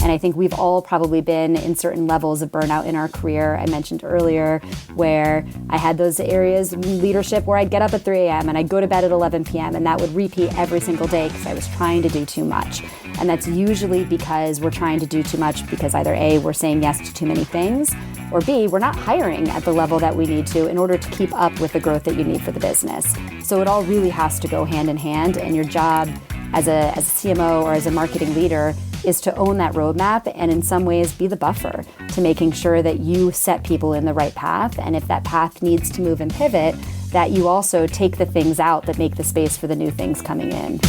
And I think we've all probably been in certain levels of burnout in our career. I mentioned earlier where I had those areas of leadership where I'd get up at 3 a.m. and I'd go to bed at 11 p.m. and that would repeat every single day because I was trying to do too much. And that's usually because we're trying to do too much because either A, we're saying yes to too many things, or B, we're not hiring at the level that we need to in order to keep up with the growth that you need for the business. So it all really has to go hand in hand, and your job as a CMO or as a marketing leader is to own that roadmap and in some ways be the buffer to making sure that you set people in the right path. And if that path needs to move and pivot, that you also take the things out that make the space for the new things coming in.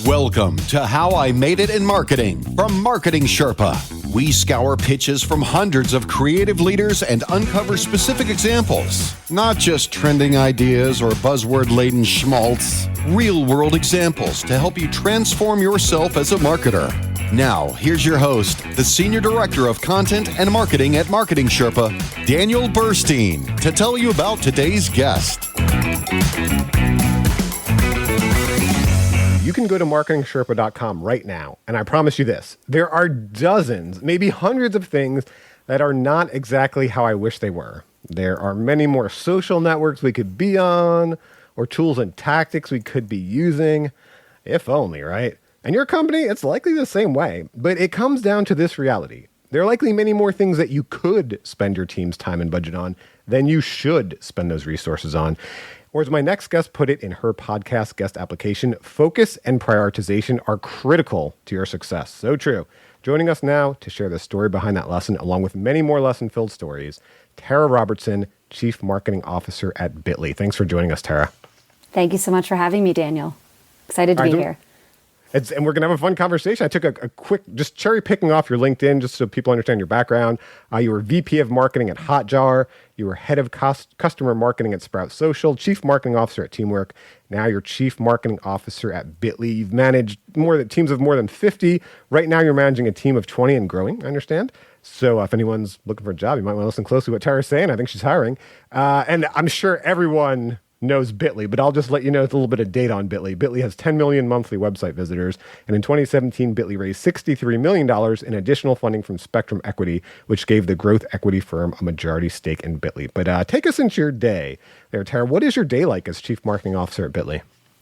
Welcome to How I Made It in Marketing from Marketing Sherpa. We scour pitches from hundreds of creative leaders and uncover specific examples, not just trending ideas or buzzword-laden schmaltz, real-world examples to help you transform yourself as a marketer. Now, here's your host, the Senior Director of Content and Marketing at Marketing Sherpa, Daniel Burstein, to tell you about today's guest. You can go to marketingsherpa.com right now, and I promise you this, there are dozens, maybe hundreds of things that are not exactly how I wish they were. There are many more social networks we could be on, or tools and tactics we could be using, if only, right? And your company, it's likely the same way, but it comes down to this reality. There are likely many more things that you could spend your team's time and budget on than you should spend those resources on. Or as my next guest put it in her podcast guest application, focus and prioritization are critical to your success. So true. Joining us now to share the story behind that lesson, along with many more lesson-filled stories, Tara Robertson, Chief Marketing Officer at Bitly. Thanks for joining us, Tara. Thank you so much for having me, Daniel. Excited to be here. And we're going to have a fun conversation. I took a quick, just cherry picking off your LinkedIn, just so people understand your background. You were VP of Marketing at Hotjar. You were Head of Customer Marketing at Sprout Social, Chief Marketing Officer at Teamwork. Now you're Chief Marketing Officer at Bitly. You've managed teams of more than 50. Right now you're managing a team of 20 and growing, I understand. So if anyone's looking for a job, you might want to listen closely to what Tara's saying. I think she's hiring. And I'm sure everyone knows Bitly, but I'll just let you know a little bit of data on Bitly. Bitly has 10 million monthly website visitors, and in 2017, Bitly raised $63 million in additional funding from Spectrum Equity, which gave the growth equity firm a majority stake in Bitly. But take us into your day there, Tara. What is your day like as Chief Marketing Officer at Bitly?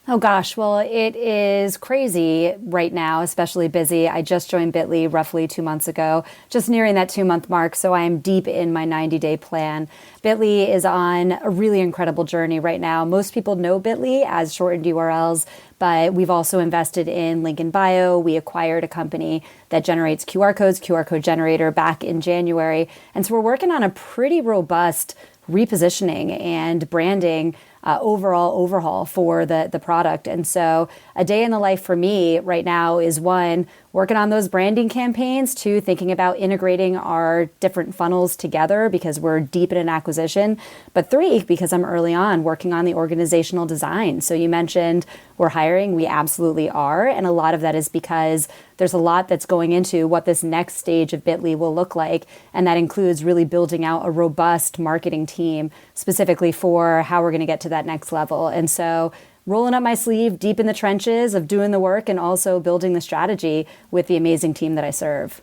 Oh gosh, well, it is crazy right now, especially busy. I just joined Bitly roughly 2 months ago, just nearing that 2-month mark, so I am deep in my 90-day plan. Bitly is on a really incredible journey right now. Most people know Bitly as shortened URLs, but we've also invested in link in bio. We acquired a company that generates QR codes, QR code generator, back in January. And so we're working on a pretty robust repositioning and branding overall overhaul for the product. And so a day in the life for me right now is 1, working on those branding campaigns, 2, thinking about integrating our different funnels together because we're deep in an acquisition, but 3, because I'm early on working on the organizational design. So you mentioned we're hiring, we absolutely are. And a lot of that is because there's a lot that's going into what this next stage of Bitly will look like. And that includes really building out a robust marketing team specifically for how we're going to get to that next level. And so rolling up my sleeve, deep in the trenches of doing the work and also building the strategy with the amazing team that I serve.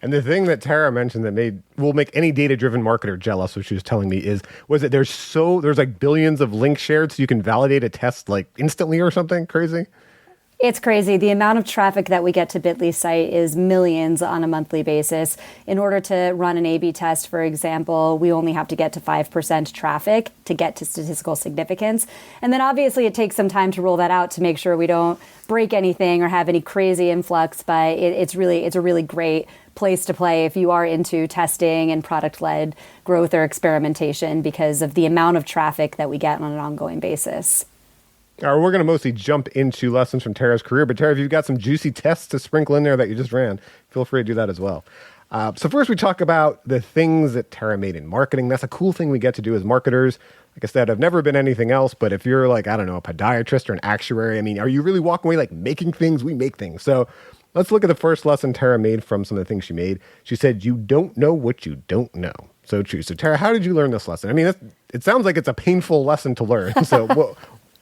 And the thing that Tara mentioned that will make any data-driven marketer jealous, which she was telling me, was that there's like billions of links shared so you can validate a test like instantly or something crazy? It's crazy. The amount of traffic that we get to Bitly's site is millions on a monthly basis. In order to run an A/B test, for example, we only have to get to 5% traffic to get to statistical significance. And then obviously it takes some time to roll that out to make sure we don't break anything or have any crazy influx, but it's a really great place to play if you are into testing and product-led growth or experimentation because of the amount of traffic that we get on an ongoing basis. All right, we're going to mostly jump into lessons from Tara's career, but Tara, if you've got some juicy tests to sprinkle in there that you just ran, feel free to do that as well. So first we talk about the things that Tara made in marketing. That's a cool thing we get to do as marketers. Like I said, I've never been anything else, but if you're like, I don't know, a podiatrist or an actuary, I mean, are you really walking away like making things? We make things. So let's look at the first lesson Tara made from some of the things she made. She said, you don't know what you don't know. So true. So Tara, how did you learn this lesson? I mean, it sounds like it's a painful lesson to learn. So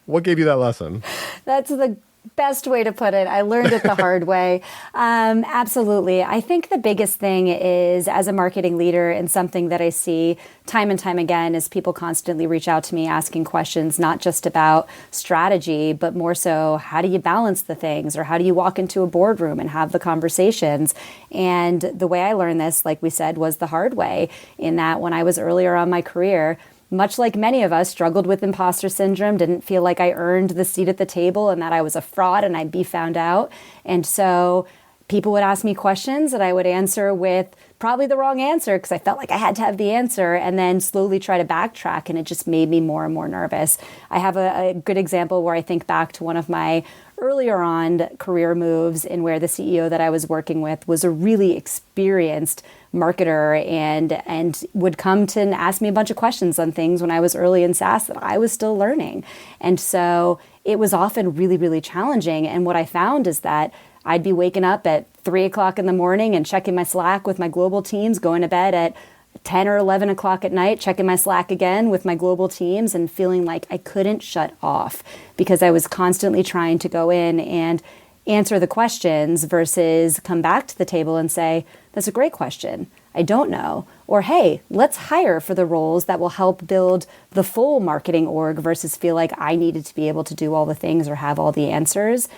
what gave you that lesson? That's the Best way to put it. I learned it the hard way. Absolutely. I think the biggest thing is, as a marketing leader, and something that I see time and time again, is people constantly reach out to me asking questions, not just about strategy, but more so, how do you balance the things, or how do you walk into a boardroom and have the conversations? And the way I learned this, like we said, was the hard way, in that when I was earlier on my career, much like many of us, struggled with imposter syndrome, didn't feel like I earned the seat at the table and that I was a fraud and I'd be found out. And so people would ask me questions that I would answer with probably the wrong answer, because I felt like I had to have the answer, and then slowly try to backtrack, and it just made me more and more nervous. I have a good example where I think back to one of my earlier on career moves, in where the CEO that I was working with was a really experienced marketer and would come to and ask me a bunch of questions on things when I was early in SaaS that I was still learning. And so it was often really, really challenging. And what I found is that I'd be waking up at 3 o'clock in the morning and checking my Slack with my global teams, going to bed at 10 or 11 o'clock at night, checking my Slack again with my global teams, and feeling like I couldn't shut off, because I was constantly trying to go in and answer the questions versus come back to the table and say, that's a great question, I don't know. Or, hey, let's hire for the roles that will help build the full marketing org, versus feel like I needed to be able to do all the things or have all the answers.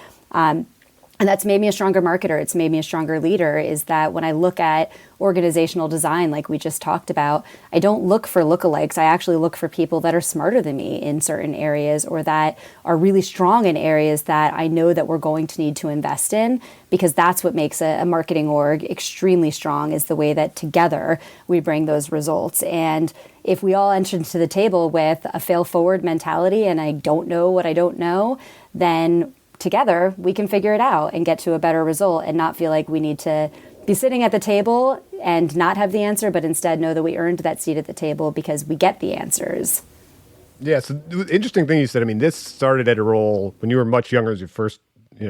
And that's made me a stronger marketer. It's made me a stronger leader, is that when I look at organizational design, like we just talked about, I don't look for lookalikes. I actually look for people that are smarter than me in certain areas, or that are really strong in areas that I know that we're going to need to invest in, because that's what makes a marketing org extremely strong, is the way that together we bring those results. And if we all enter to the table with a fail forward mentality, and I don't know what I don't know, then together we can figure it out and get to a better result, and not feel like we need to be sitting at the table and not have the answer, but instead know that we earned that seat at the table because we get the answers. Yeah, so the interesting thing you said, I mean, this started at a role when you were much younger, as your first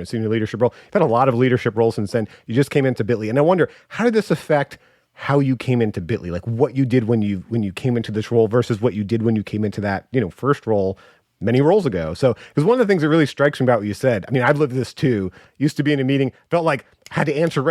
senior leadership role. You've had a lot of leadership roles since then. You just came into Bitly. And I wonder, how did this affect how you came into Bitly? Like what you did when you came into this role versus what you did when you came into that, first role many roles ago. So, because one of the things that really strikes me about what you said, I mean, I've lived this too, used to be in a meeting, felt like I had to answer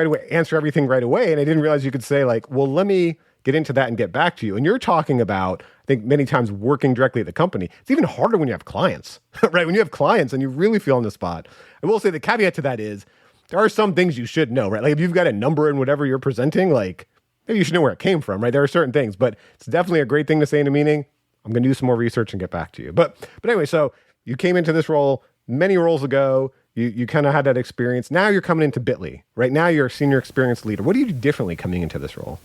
everything right away. And I didn't realize you could say like, well, let me get into that and get back to you. And you're talking about, I think many times, working directly at the company. It's even harder when you have clients, right? When you have clients and you really feel on the spot. I will say the caveat to that is there are some things you should know, right? Like if you've got a number in whatever you're presenting, like maybe you should know where it came from, right? There are certain things, but it's definitely a great thing to say in a meeting. I'm going to do some more research and get back to you. But anyway, so you came into this role many roles ago. You kind of had that experience. Now you're coming into Bitly, right? Now you're a senior experienced leader. What do you do differently coming into this role?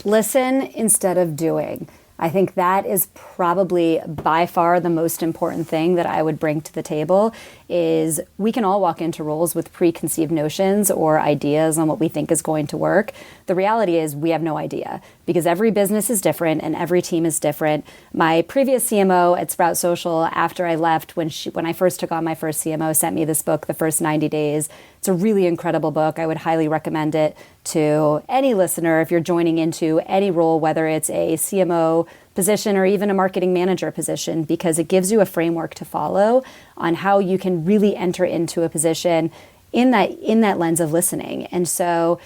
Listen instead of doing. I think that is probably by far the most important thing that I would bring to the table. Is we can all walk into roles with preconceived notions or ideas on what we think is going to work. The reality is we have no idea, because every business is different and every team is different. My previous CMO at Sprout Social, after I left, when I first took on my first CMO, sent me this book, The First 90 Days. It's a really incredible book. I would highly recommend it to any listener if you're joining into any role, whether it's a CMO position or even a marketing manager position, because it gives you a framework to follow on how you can really enter into a position in that lens of listening. And so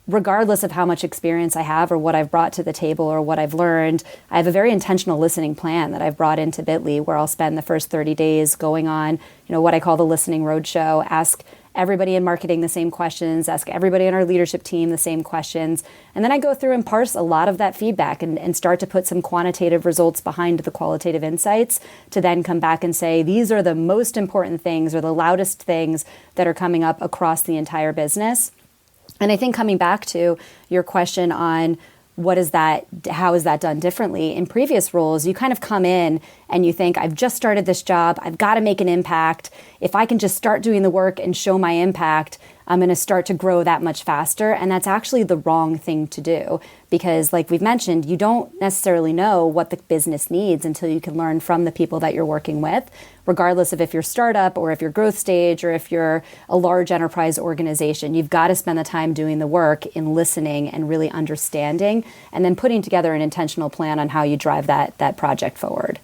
regardless of how much experience I have or what I've brought to the table or what I've learned, I have a very intentional listening plan that I've brought into Bitly, where I'll spend the first 30 days going on, what I call the listening roadshow, ask everybody in marketing the same questions, ask everybody on our leadership team the same questions. And then I go through and parse a lot of that feedback and start to put some quantitative results behind the qualitative insights, to then come back and say, these are the most important things or the loudest things that are coming up across the entire business. And I think coming back to your question on how is that done differently? In previous roles, you kind of come in and you think, I've just started this job, I've got to make an impact. If I can just start doing the work and show my impact, I'm going to start to grow that much faster. And that's actually the wrong thing to do, because like we've mentioned, you don't necessarily know what the business needs until you can learn from the people that you're working with, regardless of if you're startup or if you're growth stage or if you're a large enterprise organization. You've got to spend the time doing the work in listening and really understanding, and then putting together an intentional plan on how you drive that project forward.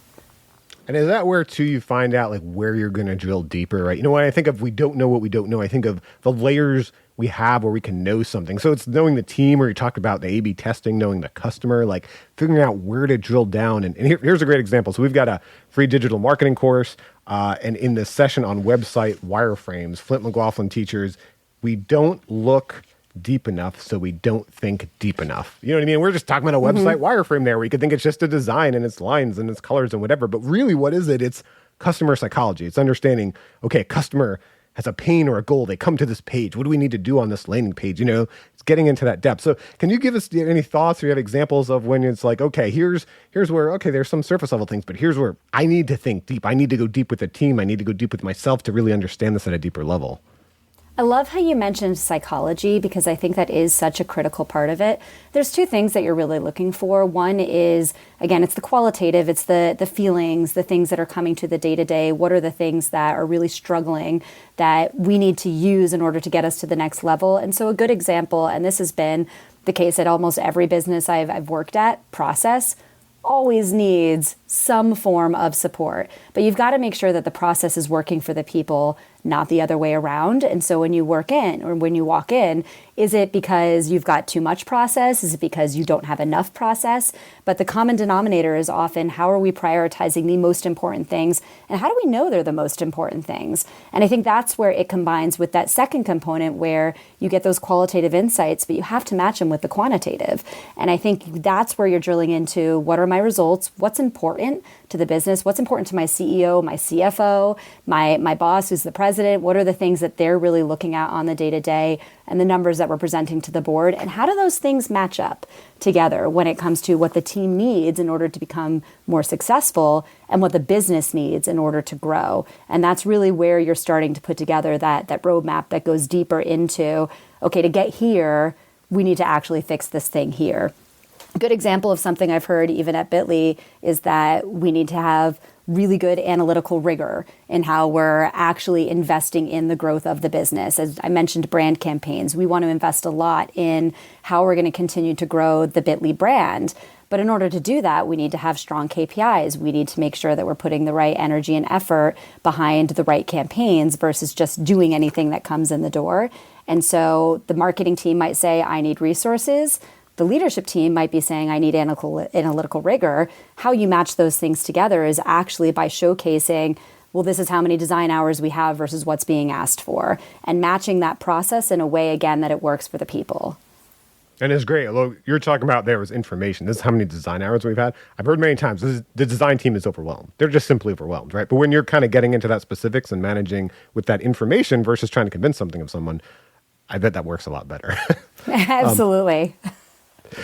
And is that where, too, you find out like where you're going to drill deeper, right? You know, when I think of we don't know what we don't know, I think of the layers we have where we can know something. So it's knowing the team, or you talked about the A/B testing, knowing the customer, like figuring out where to drill down. And here's a great example. So we've got a free digital marketing course, and in the session on website wireframes, Flint McLaughlin teachers, we don't look deep enough, so we don't think deep enough. You know what I mean? We're just talking about a website wireframe there, where you could think it's just a design and its lines and its colors and whatever. But really, what is it? It's customer psychology. It's understanding, okay, a customer has a pain or a goal. They come to this page. What do we need to do on this landing page? You know, it's getting into that depth. So can you give us any thoughts, or you have examples of when it's like, okay, here's where, okay, there's some surface level things, but here's where I need to think deep. I need to go deep with the team. I need to go deep with myself to really understand this at a deeper level. I love how you mentioned psychology, because I think that is such a critical part of it. There's two things that you're really looking for. One is, again, it's the qualitative, it's the feelings, the things that are coming to the day-to-day. What are the things that are really struggling that we need to use in order to get us to the next level? And so a good example, and this has been the case at almost every business I've worked at, process always needs some form of support. But you've got to make sure that the process is working for the people, not the other way around. And so when you walk in, is it because you've got too much process? Is it because you don't have enough process? But the common denominator is often, how are we prioritizing the most important things? And how do we know they're the most important things? And I think that's where it combines with that second component, where you get those qualitative insights, but you have to match them with the quantitative. And I think that's where you're drilling into, what are my results? What's important to the business? What's important to my CEO, my CFO, my boss who's the president? What are the things that they're really looking at on the day-to-day, and the numbers that we're presenting to the board? And how do those things match up together when it comes to what the team needs in order to become more successful, and what the business needs in order to grow? And that's really where you're starting to put together that roadmap that goes deeper into, okay, to get here, we need to actually fix this thing here. A good example of something I've heard even at Bitly is that we need to have really good analytical rigor in how we're actually investing in the growth of the business. As I mentioned, brand campaigns. We want to invest a lot in how we're going to continue to grow the Bitly brand. But in order to do that, we need to have strong KPIs. We need to make sure that we're putting the right energy and effort behind the right campaigns versus just doing anything that comes in the door. And so the marketing team might say, I need resources. The leadership team might be saying, I need analytical rigor. How you match those things together is actually by showcasing, well, this is how many design hours we have versus what's being asked for, and matching that process in a way, again, that it works for the people. And it's great. Although you're talking about there was information. This is how many design hours we've had. I've heard many times the design team is overwhelmed. They're just simply overwhelmed, right? But when you're kind of getting into that specifics and managing with that information versus trying to convince something of someone, I bet that works a lot better. Absolutely.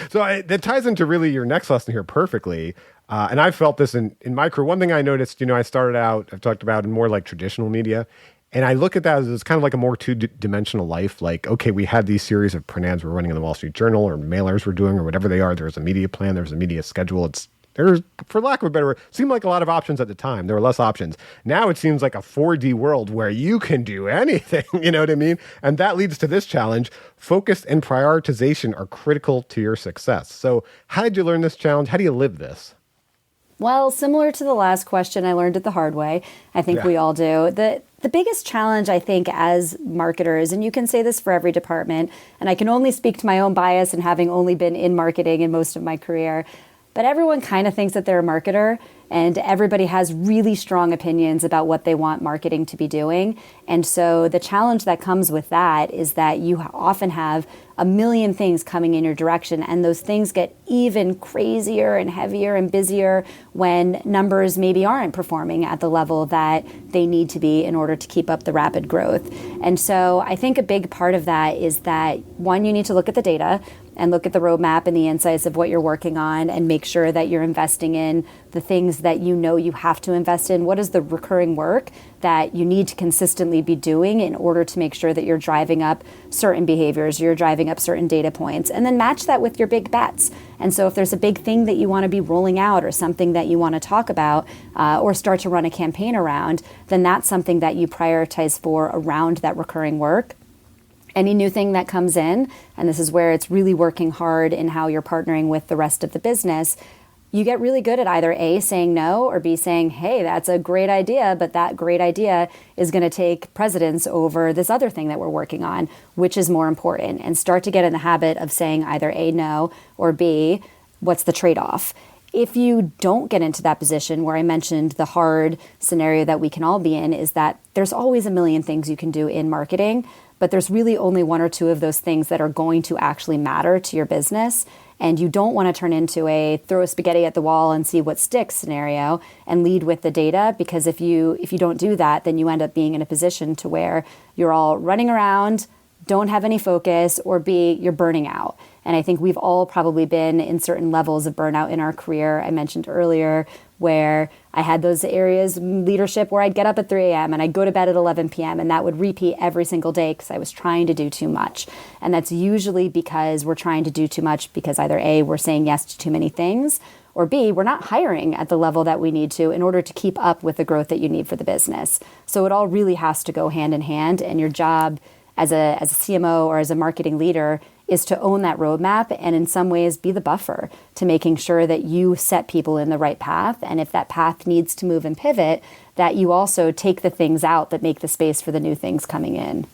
So that ties into really your next lesson here perfectly. And I've felt this in my career. One thing I noticed, I started out, I've talked about in more like traditional media. And I look at that as it's kind of like a more two-dimensional life. Like, okay, we had these series of print ads we're running in the Wall Street Journal, or mailers we're doing, or whatever they are. There's a media plan. There's a media schedule. There's, for lack of a better word, seemed like a lot of options at the time. There were less options. Now it seems like a 4D world where you can do anything, you know what I mean? And that leads to this challenge. Focus and prioritization are critical to your success. So how did you learn this challenge? How do you live this? Well, similar to the last question, I learned it the hard way. I think we all do. The biggest challenge, I think, as marketers, and you can say this for every department, and I can only speak to my own bias and having only been in marketing in most of my career, but everyone kind of thinks that they're a marketer, and everybody has really strong opinions about what they want marketing to be doing. And so the challenge that comes with that is that you often have a million things coming in your direction, and those things get even crazier and heavier and busier when numbers maybe aren't performing at the level that they need to be in order to keep up the rapid growth. And so I think a big part of that is that, one, you need to look at the data and look at the roadmap and the insights of what you're working on, and make sure that you're investing in the things that you know you have to invest in. What is the recurring work that you need to consistently be doing in order to make sure that you're driving up certain behaviors, you're driving up certain data points, and then match that with your big bets. And so if there's a big thing that you want to be rolling out, or something that you want to talk about, or start to run a campaign around, then that's something that you prioritize for around that recurring work. Any new thing that comes in, and this is where it's really working hard in how you're partnering with the rest of the business, you get really good at either A, saying no, or B, saying, hey, that's a great idea, but that great idea is going to take precedence over this other thing that we're working on, which is more important, and start to get in the habit of saying either A, no, or B, what's the trade-off? If you don't get into that position where I mentioned the hard scenario that we can all be in is that there's always a million things you can do in marketing, but there's really only one or two of those things that are going to actually matter to your business. And you don't want to turn into a throw a spaghetti at the wall and see what sticks scenario and lead with the data, because if you don't do that, then you end up being in a position to where you're all running around, don't have any focus, or B, you're burning out. And I think we've all probably been in certain levels of burnout in our career. I mentioned earlier where I had those areas in leadership where I'd get up at 3 a.m. and I'd go to bed at 11 p.m. and that would repeat every single day because I was trying to do too much. And that's usually because we're trying to do too much because either A, we're saying yes to too many things, or B, we're not hiring at the level that we need to in order to keep up with the growth that you need for the business. So it all really has to go hand in hand, and your job as a CMO or as a marketing leader is to own that roadmap and in some ways be the buffer to making sure that you set people in the right path. And if that path needs to move and pivot, that you also take the things out that make the space for the new things coming in.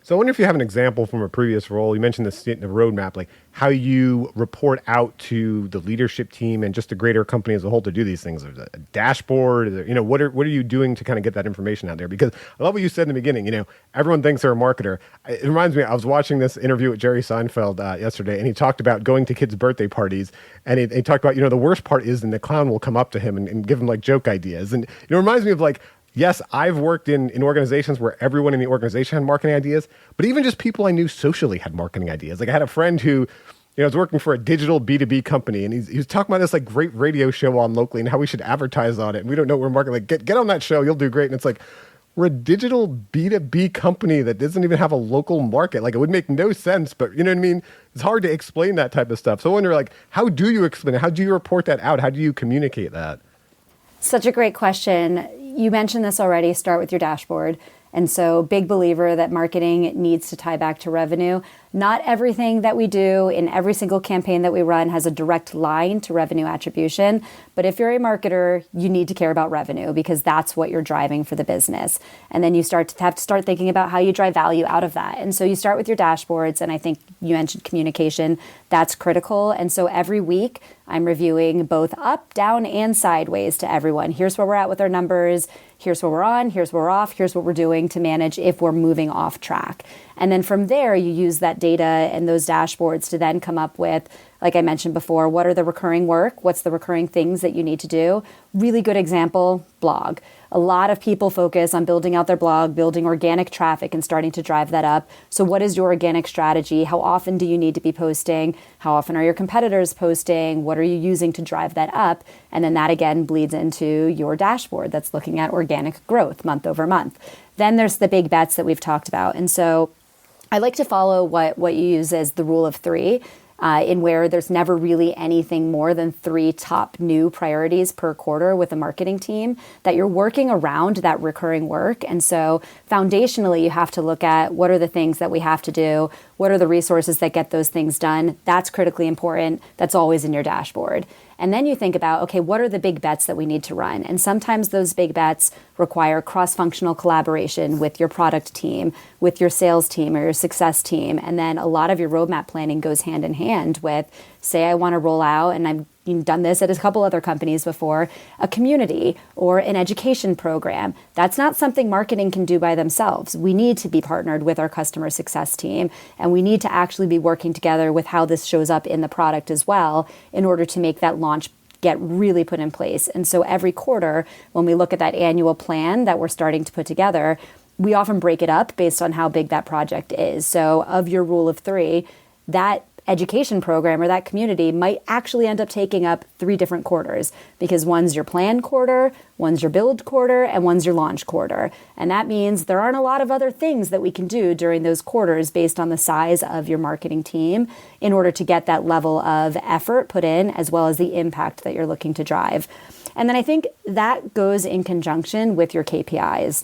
So I wonder if you have an example from a previous role. You mentioned the roadmap, like how you report out to the leadership team and just the greater company as a whole to do these things. There's a dashboard, what are you doing to kind of get that information out there? Because I love what you said in the beginning, everyone thinks they're a marketer. It reminds me, I was watching this interview with Jerry Seinfeld yesterday, and he talked about going to kids' birthday parties, and he talked about, the worst part is then the clown will come up to him and give him like joke ideas. And it reminds me of like, yes, I've worked in organizations where everyone in the organization had marketing ideas, but even just people I knew socially had marketing ideas. Like I had a friend who, was working for a digital B2B company, and he was talking about this like great radio show on locally and how we should advertise on it. And we don't know what we're marketing. Like get on that show, you'll do great. And it's like, we're a digital B2B company that doesn't even have a local market. Like it would make no sense, but you know what I mean? It's hard to explain that type of stuff. So I wonder, like, how do you explain it? How do you report that out? How do you communicate that? Such a great question. You mentioned this already, start with your dashboard. And so big believer that marketing needs to tie back to revenue. Not everything that we do in every single campaign that we run has a direct line to revenue attribution. But if you're a marketer, you need to care about revenue because that's what you're driving for the business. And then you have to start thinking about how you drive value out of that. And so you start with your dashboards. And I think you mentioned communication. That's critical. And so every week I'm reviewing both up, down, and sideways to everyone. Here's where we're at with our numbers. Here's where we're on, here's where we're off, here's what we're doing to manage if we're moving off track. And then from there, you use that data and those dashboards to then come up with, like I mentioned before, what are the recurring work? What's the recurring things that you need to do? Really good example, blog. A lot of people focus on building out their blog, building organic traffic and starting to drive that up. So what is your organic strategy? How often do you need to be posting? How often are your competitors posting? What are you using to drive that up? And then that again bleeds into your dashboard that's looking at organic growth month over month. Then there's the big bets that we've talked about. And so I like to follow what you use as the rule of three. In where there's never really anything more than 3 top new priorities per quarter with a marketing team, that you're working around that recurring work. And so foundationally, you have to look at what are the things that we have to do, what are the resources that get those things done. That's critically important. That's always in your dashboard. And then you think about, okay, what are the big bets that we need to run? And sometimes those big bets require cross-functional collaboration with your product team, with your sales team or your success team. And then a lot of your roadmap planning goes hand in hand with, say I want to roll out, and I've done this at a couple other companies before, a community or an education program. That's not something marketing can do by themselves. We need to be partnered with our customer success team, and we need to actually be working together with how this shows up in the product as well in order to make that launch get really put in place. And so every quarter, when we look at that annual plan that we're starting to put together, we often break it up based on how big that project is. So of your rule of three, that education program or that community might actually end up taking up 3 different quarters, because one's your plan quarter, one's your build quarter, and one's your launch quarter. And that means there aren't a lot of other things that we can do during those quarters based on the size of your marketing team in order to get that level of effort put in, as well as the impact that you're looking to drive. And then I think that goes in conjunction with your KPIs.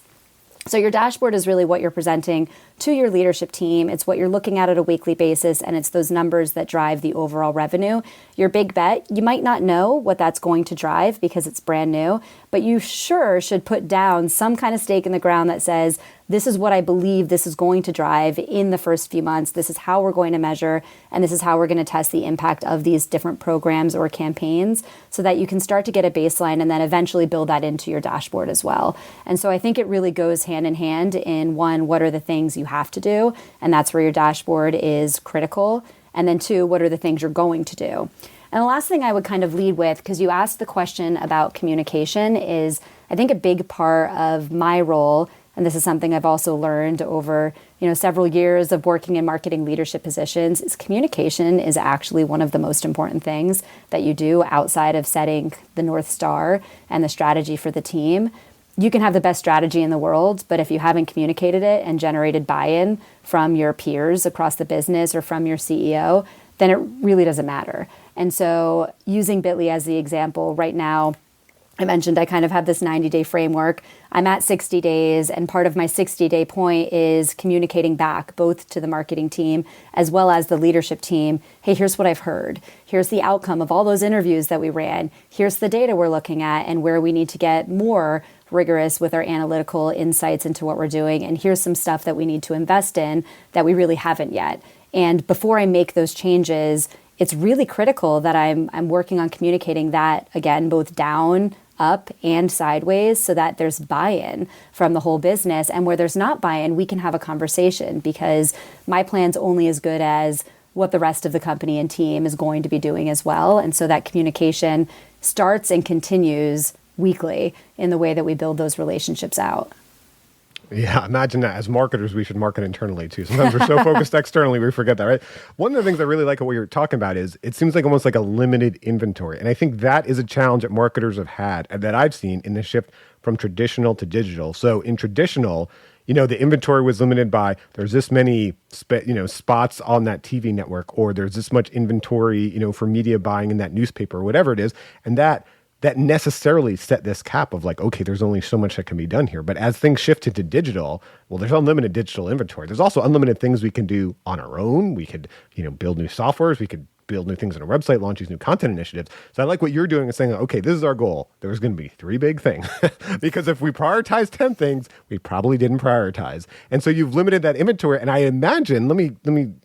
So your dashboard is really what you're presenting to your leadership team. It's what you're looking at a weekly basis, and it's those numbers that drive the overall revenue. Your big bet, you might not know what that's going to drive because it's brand new, but you sure should put down some kind of stake in the ground that says, this is what I believe this is going to drive in the first few months. This is how we're going to measure, and this is how we're going to test the impact of these different programs or campaigns so that you can start to get a baseline and then eventually build that into your dashboard as well. And so I think it really goes hand in hand in one, what are the things you have to do? And that's where your dashboard is critical. And then two, what are the things you're going to do? And the last thing I would kind of lead with, because you asked the question about communication, is I think a big part of my role, and this is something I've also learned over several years of working in marketing leadership positions, is communication is actually one of the most important things that you do outside of setting the North Star and the strategy for the team. You can have the best strategy in the world, but if you haven't communicated it and generated buy-in from your peers across the business or from your CEO, then it really doesn't matter. And so using Bitly as the example right now, I mentioned I kind of have this 90-day framework. I'm at 60 days, and part of my 60-day point is communicating back both to the marketing team as well as the leadership team. Hey, here's what I've heard. Here's the outcome of all those interviews that we ran. Here's the data we're looking at and where we need to get more rigorous with our analytical insights into what we're doing. And here's some stuff that we need to invest in that we really haven't yet. And before I make those changes, it's really critical that I'm working on communicating that, again, both down, up, and sideways so that there's buy-in from the whole business. And where there's not buy-in, we can have a conversation because my plan's only as good as what the rest of the company and team is going to be doing as well. And so that communication starts and continues weekly in the way that we build those relationships out. Yeah, imagine that. As marketers, we should market internally too. Sometimes we're so focused externally, we forget that, right? One of the things I really like what you're talking about is it seems like almost like a limited inventory. And I think that is a challenge that marketers have had and that I've seen in the shift from traditional to digital. So in traditional, the inventory was limited by there's this many spots on that TV network, or there's this much inventory, for media buying in that newspaper or whatever it is. And that necessarily set this cap of like, okay, there's only so much that can be done here. But as things shifted to digital, well, there's unlimited digital inventory. There's also unlimited things we can do on our own. We could, build new softwares. We could build new things on our website, launch these new content initiatives. So I like what you're doing and saying, okay, this is our goal. There's going to be 3 big things. Because if we prioritize 10 things, we probably didn't prioritize. And so you've limited that inventory. And I imagine,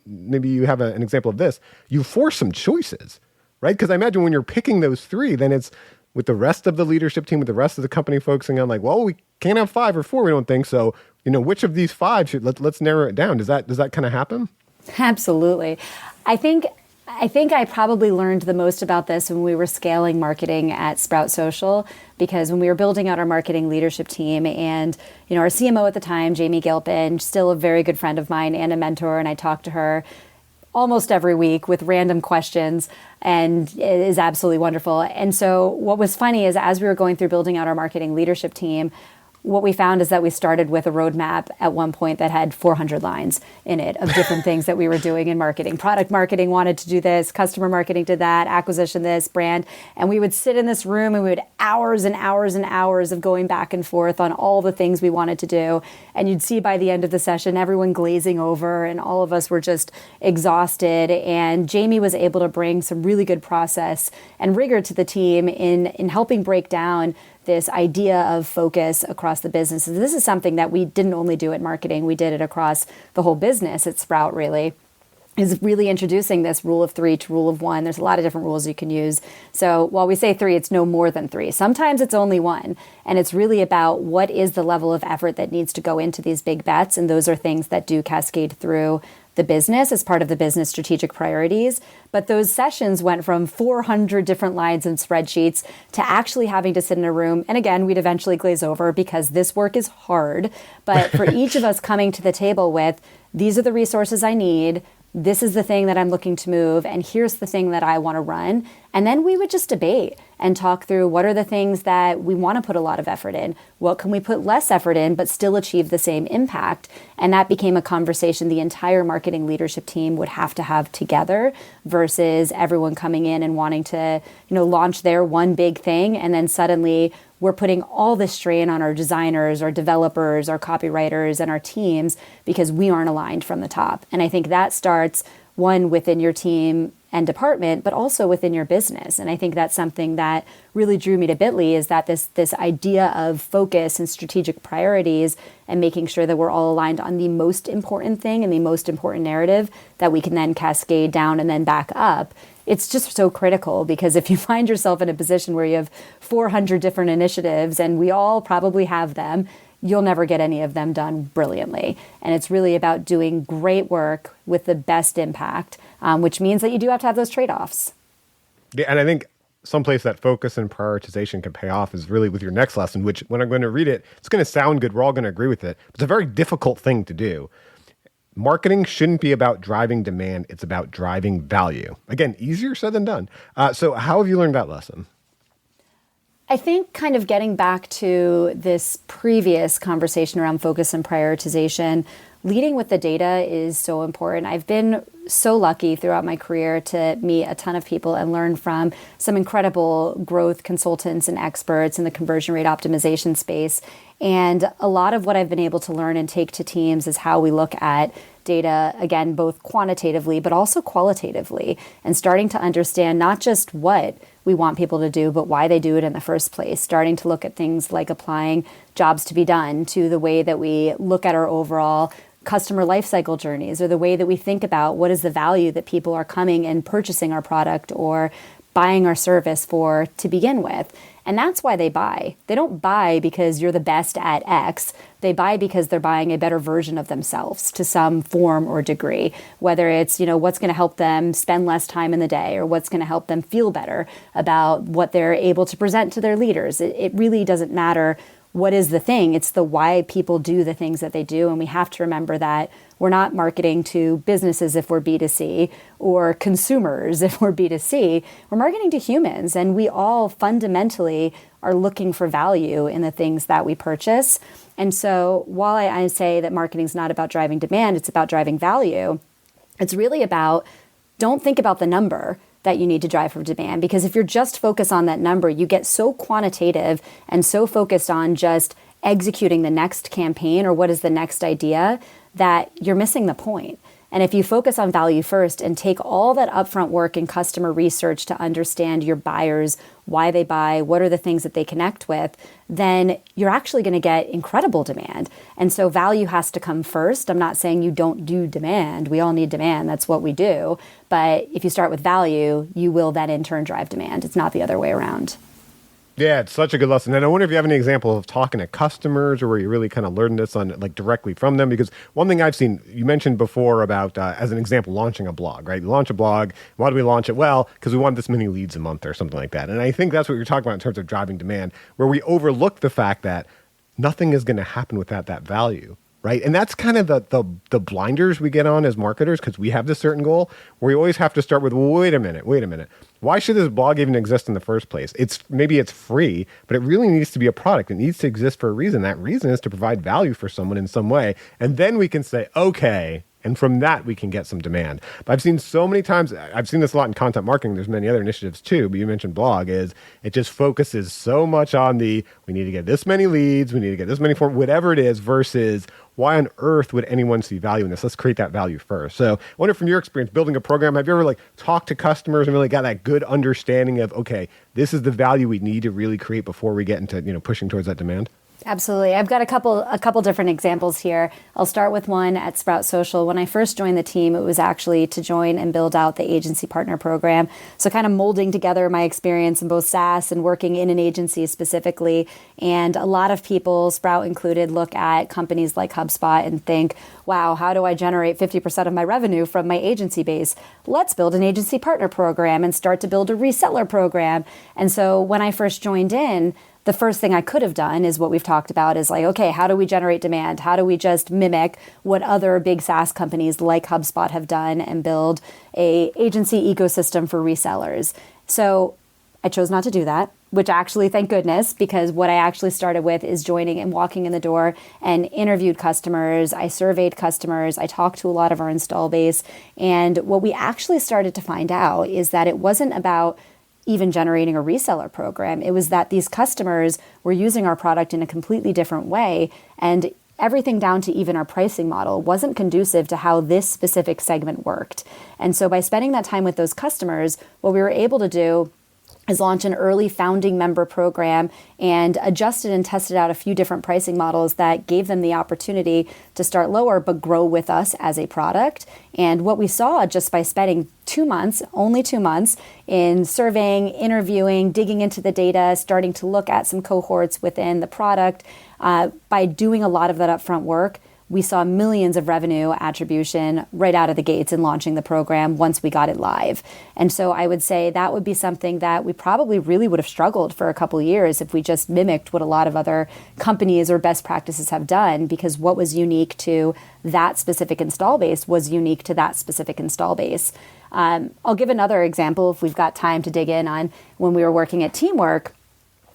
maybe you have an example of this. You force some choices, right? Because I imagine when you're picking those 3, then it's, with the rest of the leadership team, with the rest of the company focusing on like, well, we can't have 5 or 4, we don't think. So, which of these 5 let's narrow it down. Does that kind of happen? Absolutely. I think I probably learned the most about this when we were scaling marketing at Sprout Social, because when we were building out our marketing leadership team and, our CMO at the time, Jamie Gilpin, still a very good friend of mine and a mentor, and I talked to her almost every week with random questions, and it is absolutely wonderful. And so what was funny is as we were going through building out our marketing leadership team, what we found is that we started with a roadmap at one point that had 400 lines in it of different things that we were doing in marketing. Product marketing wanted to do this, customer marketing did that, acquisition this, brand. And we would sit in this room and we would hours and hours and hours of going back and forth on all the things we wanted to do. And you'd see by the end of the session, everyone glazing over and all of us were just exhausted. And Jamie was able to bring some really good process and rigor to the team in helping break down this idea of focus across the business. And this is something that we didn't only do at marketing, we did it across the whole business at Sprout, really, is really introducing this rule of 3 to rule of 1. There's a lot of different rules you can use. So while we say 3, it's no more than 3. Sometimes it's only 1. And it's really about what is the level of effort that needs to go into these big bets. And those are things that do cascade through the business as part of the business strategic priorities. But those sessions went from 400 different lines and spreadsheets to actually having to sit in a room. And again, we'd eventually glaze over because this work is hard. But for each of us coming to the table with, these are the resources I need, this is the thing that I'm looking to move, and here's the thing that I want to run. And then we would just debate and talk through what are the things that we want to put a lot of effort in, what can we put less effort in but still achieve the same impact. And that became a conversation the entire marketing leadership team would have to have together versus everyone coming in and wanting to, launch their one big thing, and then suddenly we're putting all this strain on our designers, our developers, our copywriters, and our teams because we aren't aligned from the top. And I think that starts, one, within your team and department, but also within your business. And I think that's something that really drew me to Bitly, is that this idea of focus and strategic priorities and making sure that we're all aligned on the most important thing and the most important narrative that we can then cascade down and then back up. It's just so critical, because if you find yourself in a position where you have 400 different initiatives and we all probably have them, you'll never get any of them done brilliantly. And it's really about doing great work with the best impact, which means that you do have to have those trade-offs. Yeah, and I think someplace that focus and prioritization can pay off is really with your next lesson, which when I'm going to read it, it's going to sound good. We're all going to agree with it. It's a very difficult thing to do. Marketing shouldn't be about driving demand. It's about driving value. Again, easier said than done. So how have you learned that lesson? I think kind of getting back to this previous conversation around focus and prioritization, leading with the data is so important. I've been so lucky throughout my career to meet a ton of people and learn from some incredible growth consultants and experts in the conversion rate optimization space. And a lot of what I've been able to learn and take to teams is how we look at data, again, both quantitatively, but also qualitatively, and starting to understand not just what we want people to do, but why they do it in the first place. Starting to look at things like applying jobs to be done to the way that we look at our overall customer lifecycle journeys, or the way that we think about what is the value that people are coming and purchasing our product or buying our service for to begin with. And that's why they buy. They don't buy because you're the best at X. They buy because they're buying a better version of themselves to some form or degree, whether it's, what's going to help them spend less time in the day, or what's going to help them feel better about what they're able to present to their leaders. It really doesn't matter what is the thing. It's the why people do the things that they do. And we have to remember that we're not marketing to businesses if we're B2C, or consumers if we're B2C. We're marketing to humans, and we all fundamentally are looking for value in the things that we purchase. And so while I say that marketing is not about driving demand, it's about driving value, it's really about, don't think about the number that you need to drive for demand. Because if you're just focused on that number, you get so quantitative and so focused on just executing the next campaign or what is the next idea that you're missing the point. And if you focus on value first and take all that upfront work in customer research to understand your buyers, why they buy, what are the things that they connect with, then you're actually going to get incredible demand. And so value has to come first. I'm not saying you don't do demand. We all need demand. That's what we do. But if you start with value, you will then in turn drive demand. It's not the other way around. Yeah, it's such a good lesson. And I wonder if you have any example of talking to customers, or where you really kind of learned this on directly from them. Because one thing I've seen, you mentioned before about, as an example, launching a blog, right? You launch a blog. Why do we launch it? Well, because we want this many leads a month or something like that. And I think that's what you're talking about in terms of driving demand, where we overlook the fact that nothing is going to happen without that value. Right. And that's kind of the blinders we get on as marketers, because we have this certain goal where we always have to start with, well, wait a minute. Why should this blog even exist in the first place? Maybe it's free, but it really needs to be a product. It needs to exist for a reason. That reason is to provide value for someone in some way. And then we can say, okay, and from that, we can get some demand. But I've seen so many times, I've seen this a lot in content marketing. There's many other initiatives too, but you mentioned blog, is it just focuses so much on we need to get this many leads, we need to get this many forms, whatever it is, versus why on earth would anyone see value in this? Let's create that value first. So I wonder, from your experience building a program, have you ever talked to customers and really got that good understanding of, okay, this is the value we need to really create before we get into, pushing towards that demand? Absolutely. I've got a couple different examples here. I'll start with one at Sprout Social. When I first joined the team, it was actually to join and build out the agency partner program. So kind of molding together my experience in both SaaS and working in an agency specifically. And a lot of people, Sprout included, look at companies like HubSpot and think, wow, how do I generate 50% of my revenue from my agency base? Let's build an agency partner program and start to build a reseller program. And so when I first joined in, the first thing I could have done is what we've talked about, is okay, how do we generate demand? How do we just mimic what other big SaaS companies like HubSpot have done and build a agency ecosystem for resellers? So I chose not to do that, which actually, thank goodness, because what I actually started with is joining and walking in the door and interviewed customers. I surveyed customers. I talked to a lot of our install base. And what we actually started to find out is that it wasn't about even generating a reseller program. It was that these customers were using our product in a completely different way. And everything down to even our pricing model wasn't conducive to how this specific segment worked. And so by spending that time with those customers, what we were able to do is launch an early founding member program and adjusted and tested out a few different pricing models that gave them the opportunity to start lower but grow with us as a product. And what we saw just by spending 2 months, only 2 months, in surveying, interviewing, digging into the data, starting to look at some cohorts within the product, by doing a lot of that upfront work, we saw millions of revenue attribution right out of the gates in launching the program once we got it live. And so I would say that would be something that we probably really would have struggled for a couple of years if we just mimicked what a lot of other companies or best practices have done, because what was unique to that specific install base was unique to that specific install base. I'll give another example if we've got time to dig in on when we were working at Teamwork.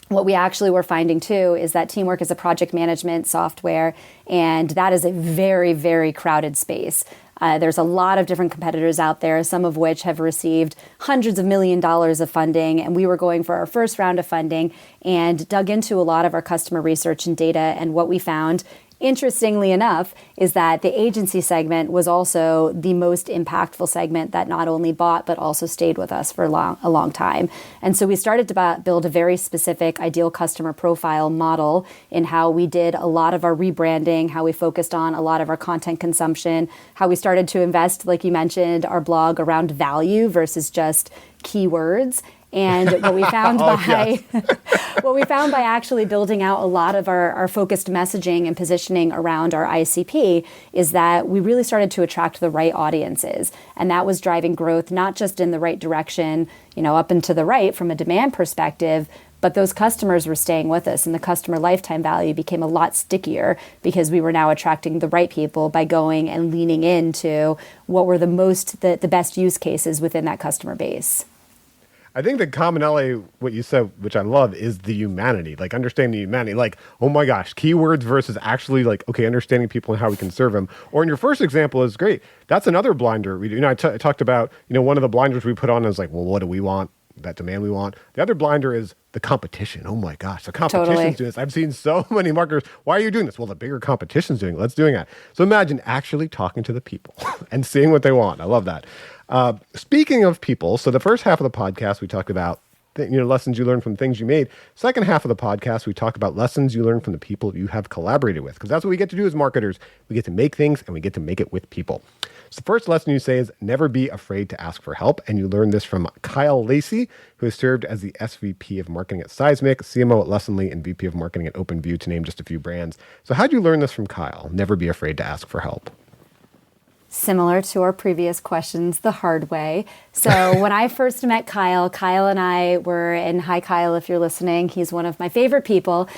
What we actually were finding too is that Teamwork is a project management software, and that is a very, very crowded space. There's a lot of different competitors out there, some of which have received hundreds of $millions of funding, and we were going for our first round of funding and dug into a lot of our customer research and data, and what we found, interestingly enough, is that the agency segment was also the most impactful segment that not only bought but also stayed with us for a long time. And so we started to build a very specific ideal customer profile model in how we did a lot of our rebranding, how we focused on a lot of our content consumption, how we started to invest, like you mentioned, our blog around value versus just keywords. And what we found what we found by actually building out a lot of our focused messaging and positioning around our ICP is that we really started to attract the right audiences. And that was driving growth, not just in the right direction, up and to the right from a demand perspective, but those customers were staying with us, and the customer lifetime value became a lot stickier because we were now attracting the right people by going and leaning into what were the best use cases within that customer base. I think the commonality, what you said, which I love, is the humanity, like understanding the humanity, like, oh my gosh, keywords versus actually like, okay, understanding people and how we can serve them. Or in your first example is great. That's another blinder. I talked about, one of the blinders we put on is like, well, what do we want? That demand we want. The other blinder is the competition. Oh my gosh, the competition's doing this. I've seen so many marketers. Why are you doing this? Well, the bigger competition's doing it. Let's doing that. So imagine actually talking to the people and seeing what they want. I love that. Speaking of people, so the first half of the podcast, we talked about lessons you learned from things you made. Second half of the podcast, we talk about lessons you learned from the people you have collaborated with, because that's what we get to do as marketers. We get to make things and we get to make it with people. So the first lesson you say is never be afraid to ask for help. And you learned this from Kyle Lacey, who has served as the SVP of Marketing at Seismic, CMO at Lessonly, and VP of Marketing at OpenView, to name just a few brands. So how'd you learn this from Kyle? Never be afraid to ask for help. Similar to our previous questions, the hard way. So when I first met Kyle and I were, and hi Kyle, if you're listening, he's one of my favorite people.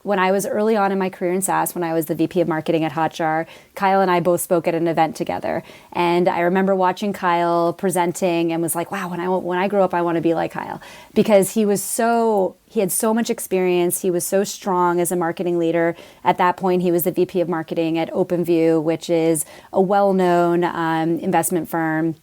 When I was early on in my career in SaaS, when I was the VP of Marketing at Hotjar, Kyle and I both spoke at an event together. And I remember watching Kyle presenting and was like, wow, when I grow up, I want to be like Kyle. Because he had so much experience. He was so strong as a marketing leader. At that point, he was the VP of Marketing at OpenView, which is a well-known investment firm,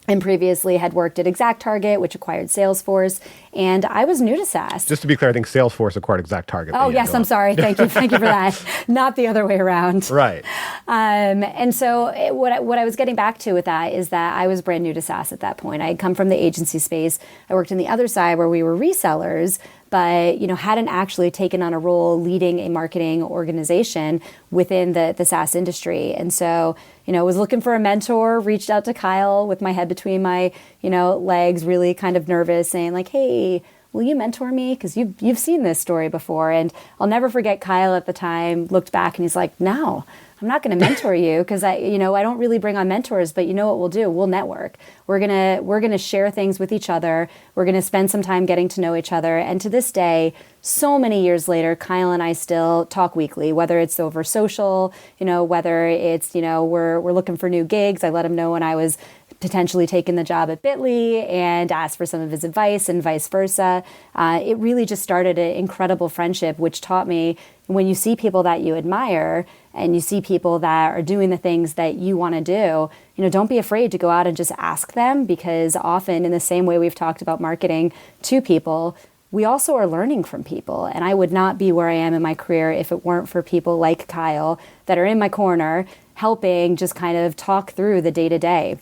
and previously had worked at ExactTarget, which acquired Salesforce. And I was new to SaaS. Just to be clear, I think Salesforce acquired ExactTarget. Oh, yes, I'm sorry. Thank you for that. Not the other way around. Right. And so what I was getting back to with that is that I was brand new to SaaS at that point. I had come from the agency space. I worked on the other side where we were resellers, but hadn't actually taken on a role leading a marketing organization within the SaaS industry. And so, was looking for a mentor, reached out to Kyle with my head between my, legs, really kind of nervous, saying like, hey, will you mentor me? Because you've seen this story before. And I'll never forget Kyle at the time looked back and he's like, no, I'm not going to mentor you because I don't really bring on mentors, but you know what we'll do? We'll network. We're going to share things with each other. We're going to spend some time getting to know each other. And to this day, so many years later, Kyle and I still talk weekly, whether it's over social, whether it's, we're looking for new gigs. I let him know when I was potentially taken the job at Bitly and asked for some of his advice and vice versa. It really just started an incredible friendship, which taught me when you see people that you admire and you see people that are doing the things that you want to do, don't be afraid to go out and just ask them, because often in the same way we've talked about marketing to people, we also are learning from people. And I would not be where I am in my career if it weren't for people like Kyle that are in my corner helping just kind of talk through the day-to-day.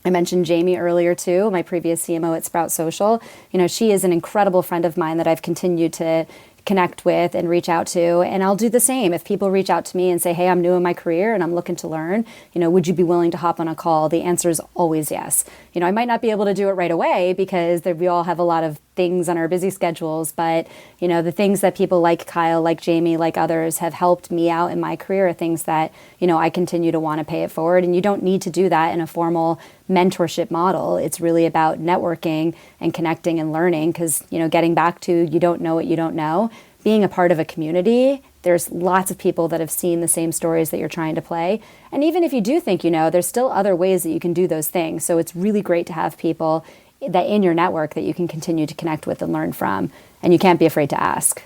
I mentioned Jamie earlier too, my previous CMO at Sprout Social. She is an incredible friend of mine that I've continued to connect with and reach out to. And I'll do the same. If people reach out to me and say, hey, I'm new in my career and I'm looking to learn, would you be willing to hop on a call? The answer is always yes. I might not be able to do it right away because we all have a lot of things on our busy schedules, but the things that people like Kyle, like Jamie, like others have helped me out in my career are things that, I continue to want to pay it forward. And you don't need to do that in a formal mentorship model. It's really about networking and connecting and learning, because, getting back to you don't know what you don't know, being a part of a community, there's lots of people that have seen the same stories that you're trying to play. And even if you do think there's still other ways that you can do those things. So it's really great to have people that in your network that you can continue to connect with and learn from. And you can't be afraid to ask.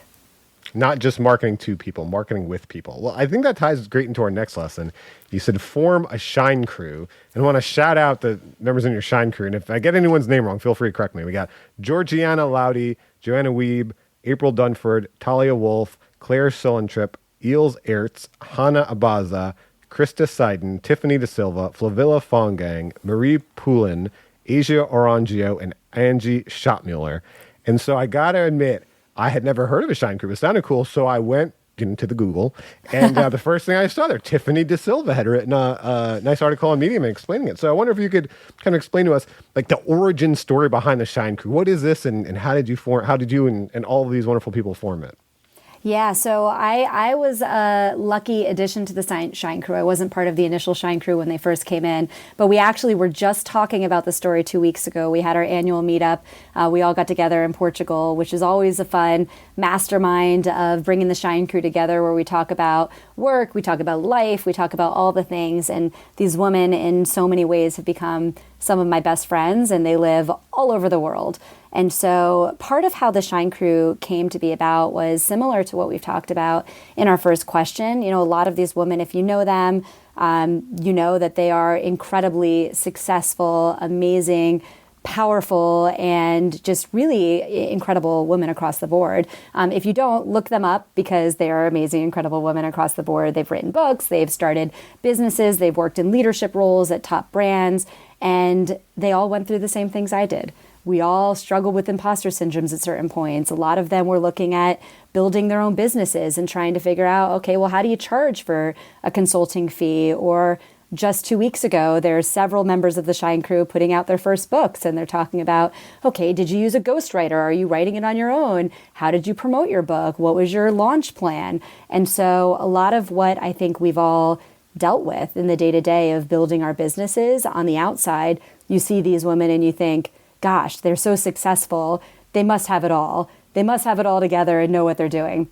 Not just marketing to people, marketing with people. Well, I think that ties great into our next lesson. You said form a shine crew. And I want to shout out the members in your shine crew. And if I get anyone's name wrong, feel free to correct me. We got Georgiana Laudy, Joanna Weeb, April Dunford, Talia Wolf, Claire Sillentrip, Eels Ertz, Hannah Abaza, Krista Seiden, Tiffany De Silva, Flavilla Fongang, Marie Poulin, Asia Orangio, and Angie Schottmuller. And so I got to admit, I had never heard of a shine crew. It sounded cool, so I went into the Google, and the first thing I saw there, Tiffany De Silva had written a nice article on Medium explaining it. So I wonder if you could kind of explain to us like the origin story behind the shine crew. What is this, and how did you and all of these wonderful people form it? Yeah, so I was a lucky addition to the Shine Crew. I wasn't part of the initial Shine Crew when they first came in, but we actually were just talking about the story 2 weeks ago. We had our annual meetup. We all got together in Portugal, which is always a fun mastermind of bringing the Shine Crew together, where we talk about work, we talk about life, we talk about all the things. And these women in so many ways have become some of my best friends, and they live all over the world. And so part of how the Shine Crew came to be about was similar to what we've talked about in our first question. A lot of these women, if you know them, you know that they are incredibly successful, amazing, powerful, and just really incredible women across the board. If you don't, look them up, because they are amazing, incredible women across the board. They've written books, they've started businesses, they've worked in leadership roles at top brands, and they all went through the same things I did. We all struggle with imposter syndromes at certain points. A lot of them were looking at building their own businesses and trying to figure out, okay, well, how do you charge for a consulting fee? Or just 2 weeks ago, there's several members of the Shine Crew putting out their first books, and they're talking about, okay, did you use a ghostwriter? Are you writing it on your own? How did you promote your book? What was your launch plan? And so a lot of what I think we've all dealt with in the day-to-day of building our businesses on the outside, you see these women and you think, gosh, they're so successful. They must have it all. They must have it all together and know what they're doing.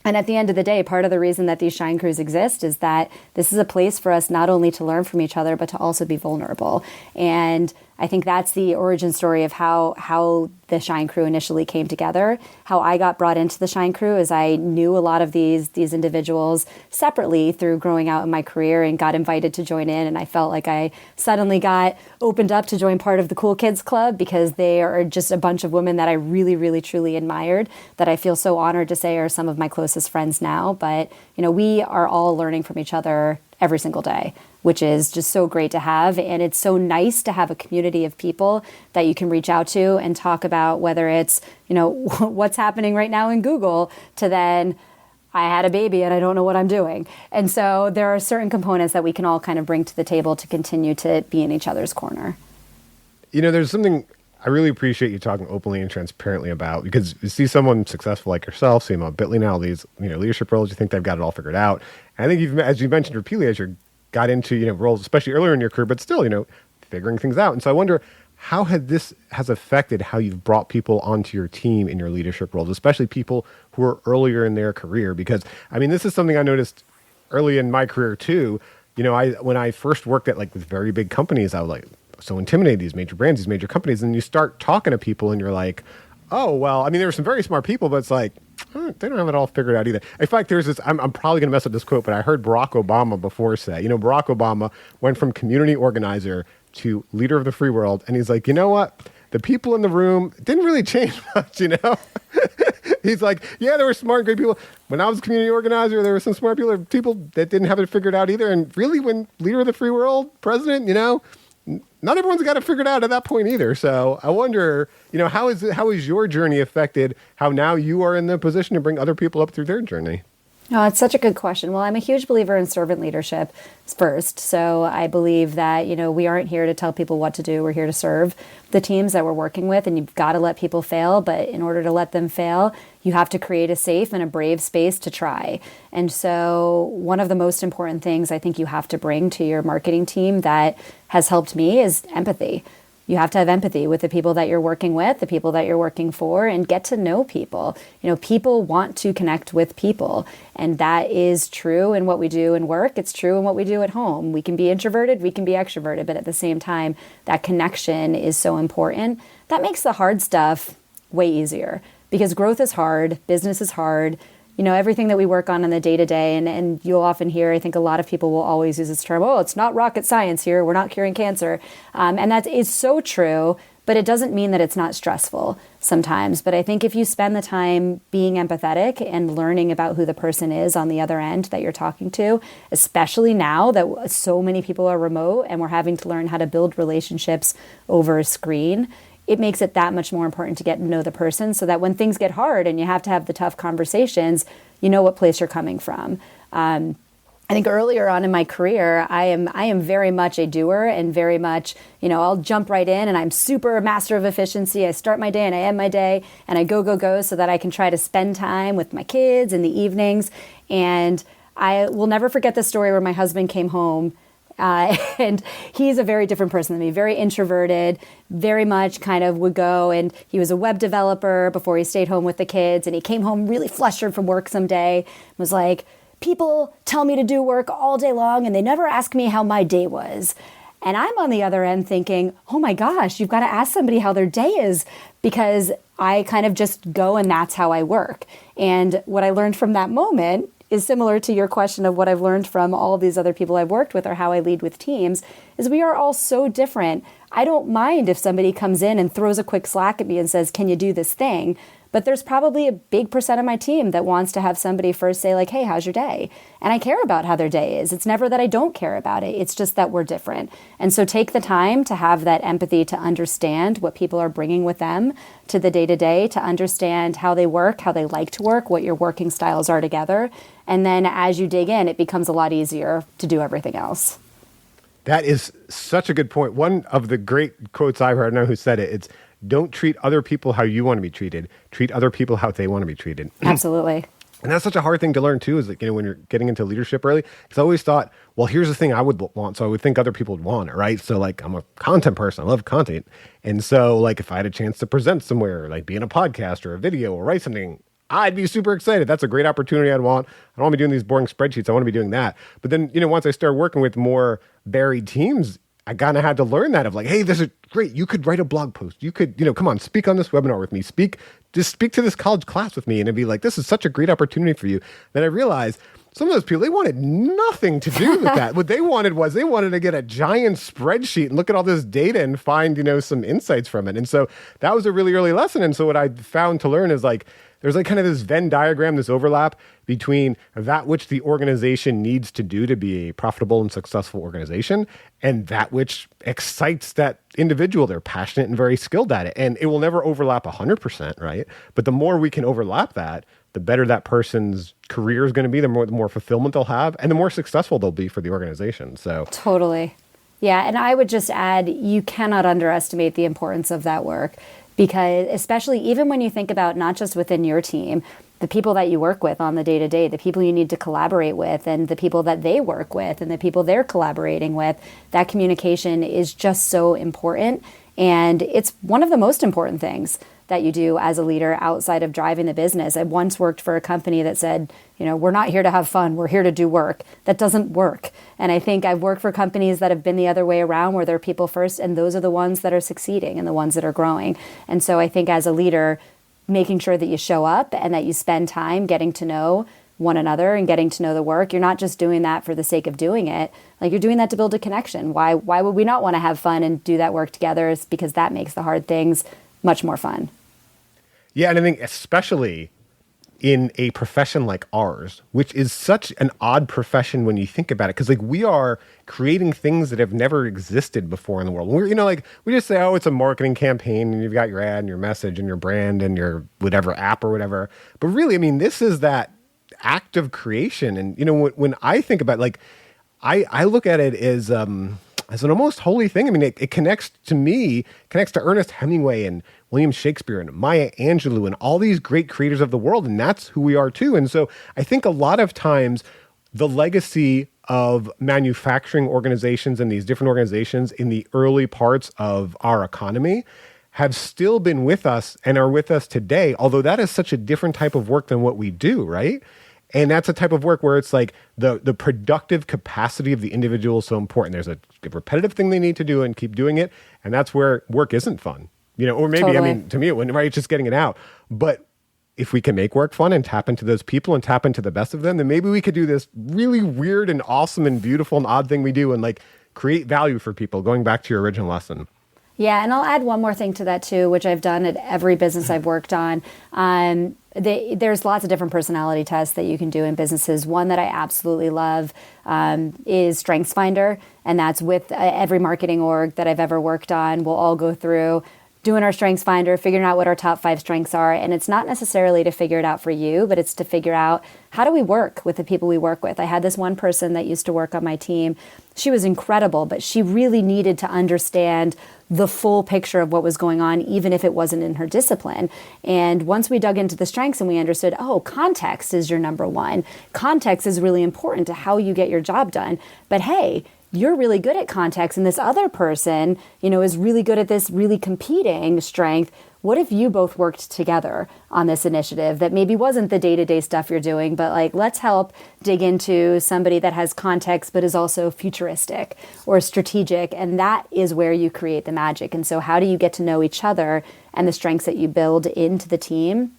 And at the end of the day, part of the reason that these Shine Crews exist is that this is a place for us not only to learn from each other, but to also be vulnerable. And I think that's the origin story of how the Shine Crew initially came together. How I got brought into the Shine Crew is I knew a lot of these individuals separately through growing out in my career, and got invited to join in. And I felt like I suddenly got opened up to join part of the Cool Kids Club, because they are just a bunch of women that I really, really, truly admired, that I feel so honored to say are some of my closest friends now. But, we are all learning from each other every single day, which is just so great to have. And it's so nice to have a community of people that you can reach out to and talk about, whether it's, what's happening right now in Google, to then, I had a baby and I don't know what I'm doing. And so there are certain components that we can all kind of bring to the table to continue to be in each other's corner. There's something I really appreciate you talking openly and transparently about, because you see someone successful like yourself, see them on Bitly now, these leadership roles, you think they've got it all figured out. And I think as you mentioned repeatedly, as you got into roles, especially earlier in your career, but still figuring things out. And so I wonder how this has affected how you've brought people onto your team in your leadership roles, especially people who are earlier in their career. Because this is something I noticed early in my career too. When I first worked at with very big companies, I was like, so intimidated, these major brands, these major companies, and you start talking to people and you're like, oh, well, I mean, there were some very smart people, but it's like, they don't have it all figured out either. In fact, there's this, I'm probably going to mess up this quote, but I heard Barack Obama before say, Barack Obama went from community organizer to leader of the free world. And he's like, you know what? The people in the room didn't really change much, He's like, yeah, there were smart, great people. When I was community organizer, there were some smart people that didn't have it figured out either. And really, when leader of the free world, president, not everyone's got it figured out at that point either. So I wonder, how is your journey affected? How now you are in the position to bring other people up through their journey? Oh, it's such a good question. Well, I'm a huge believer in servant leadership first. So I believe that, we aren't here to tell people what to do. We're here to serve the teams that we're working with, and you've got to let people fail. But in order to let them fail, you have to create a safe and a brave space to try. And so one of the most important things I think you have to bring to your marketing team that has helped me is empathy. You have to have empathy with the people that you're working with, the people that you're working for, and get to know people. People want to connect with people, and that is true in what we do in work. It's true in what we do at home. We can be introverted, we can be extroverted, but at the same time, that connection is so important. That makes the hard stuff way easier because growth is hard, business is hard. Everything that we work on in the day-to-day, and you'll often hear, I think a lot of people will always use this term, it's not rocket science here, we're not curing cancer. And that is so true, but it doesn't mean that it's not stressful sometimes. But I think if you spend the time being empathetic and learning about who the person is on the other end that you're talking to, especially now that so many people are remote and we're having to learn how to build relationships over a screen, it makes it that much more important to get to know the person so that when things get hard and you have to have the tough conversations, you know what place you're coming from. I think earlier on in my career, I am very much a doer and very much, I'll jump right in and I'm super master of efficiency. I start my day and I end my day and I go so that I can try to spend time with my kids in the evenings. And I will never forget the story where my husband came home. And he's a very different person than me, very introverted, very much kind of would go, and he was a web developer before he stayed home with the kids, and he came home really flustered from work someday, was like, people tell me to do work all day long and they never ask me how my day was. And I'm on the other end thinking, oh my gosh, you've got to ask somebody how their day is, because I kind of just go and that's how I work. And what I learned from that moment is similar to your question of what I've learned from all of these other people I've worked with or how I lead with teams, is we are all so different. I don't mind if somebody comes in and throws a quick Slack at me and says, can you do this thing? But there's probably a big percent of my team that wants to have somebody first say like, hey, how's your day? And I care about how their day is. It's never that I don't care about it. It's just that we're different. And so take the time to have that empathy to understand what people are bringing with them to the day-to-day, to understand how they work, how they like to work, what your working styles are together. And then as you dig in, it becomes a lot easier to do everything else. That is such a good point. One of the great quotes I've heard, I don't know who said it, it's don't treat other people how you want to be treated. Treat other people how they want to be treated. Absolutely. And that's such a hard thing to learn too, is that, when you're getting into leadership early, because I always thought, well, here's the thing I would want. So I would think other people would want it, right? So like, I'm a content person. I love content. And so like, if I had a chance to present somewhere, like be in a podcast or a video or write something, I'd be super excited. That's a great opportunity I'd want. I don't want to be doing these boring spreadsheets. I want to be doing that. But then, once I started working with more varied teams, I kind of had to learn that of like, hey, this is great. You could write a blog post. You could, come on, speak on this webinar with me. Just speak to this college class with me. And it'd be like, this is such a great opportunity for you. Then I realized some of those people, they wanted nothing to do with that. What they wanted was they wanted to get a giant spreadsheet and look at all this data and find, some insights from it. And so that was a really early lesson. And so what I found to learn is like, there's like kind of this Venn diagram, this overlap between that which the organization needs to do to be a profitable and successful organization and that which excites that individual. They're passionate and very skilled at it. And it will never overlap 100%, right? But the more we can overlap that, the better that person's career is going to be, the more fulfillment they'll have, and the more successful they'll be for the organization. So totally. Yeah. And I would just add, you cannot underestimate the importance of that work. Because especially even when you think about not just within your team, the people that you work with on the day-to-day, the people you need to collaborate with and the people that they work with and the people they're collaborating with, that communication is just so important. And it's one of the most important things that you do as a leader outside of driving the business. I once worked for a company that said, we're not here to have fun, we're here to do work. That doesn't work. And I think I've worked for companies that have been the other way around, where they're people first, and those are the ones that are succeeding and the ones that are growing. And so I think as a leader, making sure that you show up and that you spend time getting to know one another and getting to know the work. You're not just doing that for the sake of doing it. Like, you're doing that to build a connection. Why would we not want to have fun and do that work together? It's because that makes the hard things much more fun. Yeah, and I think especially in a profession like ours, which is such an odd profession when you think about it, because we are creating things that have never existed before in the world. We're, we just say, oh, it's a marketing campaign, and you've got your ad and your message and your brand and your whatever app or whatever. But really, this is that act of creation. And when I think about I look at it as an almost holy thing. It connects to Ernest Hemingway and William Shakespeare and Maya Angelou and all these great creators of the world, and that's who we are too. And so I think a lot of times the legacy of manufacturing organizations and these different organizations in the early parts of our economy have still been with us and are with us today, although that is such a different type of work than what we do, right? And that's a type of work where it's the productive capacity of the individual is so important. There's a repetitive thing they need to do and keep doing it. And that's where work isn't fun, or maybe, Totally. To me, it wouldn't, right? It's just getting it out. But if we can make work fun and tap into those people and tap into the best of them, then maybe we could do this really weird and awesome and beautiful and odd thing we do and create value for people, going back to your original lesson. Yeah, and I'll add one more thing to that too, which I've done at every business I've worked on. There's lots of different personality tests that you can do in businesses. One that I absolutely love is StrengthsFinder, and that's with every marketing org that I've ever worked on. We'll all go through doing our StrengthsFinder, figuring out what our top 5 strengths are. And it's not necessarily to figure it out for you, but it's to figure out, how do we work with the people we work with? I had this one person that used to work on my team. She was incredible, but she really needed to understand the full picture of what was going on, even if it wasn't in her discipline. And once we dug into the strengths and we understood, context is your number one. Context is really important to how you get your job done. But hey, you're really good at context, and this other person, is really good at this really competing strength. What if you both worked together on this initiative that maybe wasn't the day-to-day stuff you're doing, but let's help dig into somebody that has context but is also futuristic or strategic, and that is where you create the magic. And so how do you get to know each other and the strengths that you build into the team?